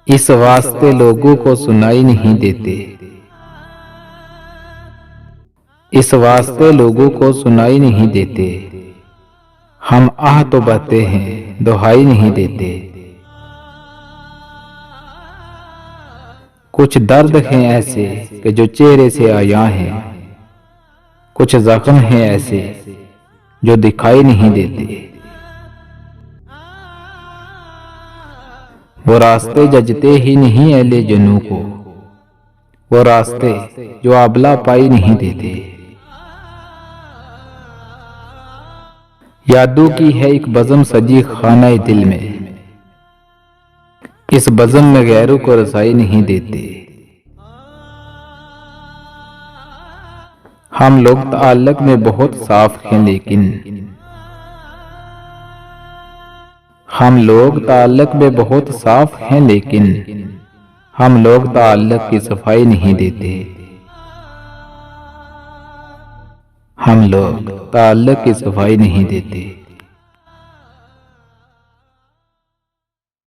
इस वास्ते लोगों को सुनाई नहीं देते। इस वास्ते लोगों को सुनाई नहीं देते। हम आह तो बहते हैं, दुहाई नहीं देते। कुछ दर्द हैं ऐसे कि जो चेहरे से आया हैं, कुछ जख्म हैं ऐसे जो दिखाई नहीं देते। वो रास्ते जजते ही नहीं अहले जनू को, वो रास्ते जो अबला पाई नहीं देते। यादों की है एक बज़म सजी खाना दिल में, इस बज़म में गैरों को रसाई नहीं देते। हम लोग ताल्लुक में बहुत साफ हैं लेकिन हम लोग ताल्लुक में बहुत साफ हैं लेकिन हम लोग ताल्लुक की सफाई नहीं देते। हम लोग ताल्लुक की सफाई नहीं देते।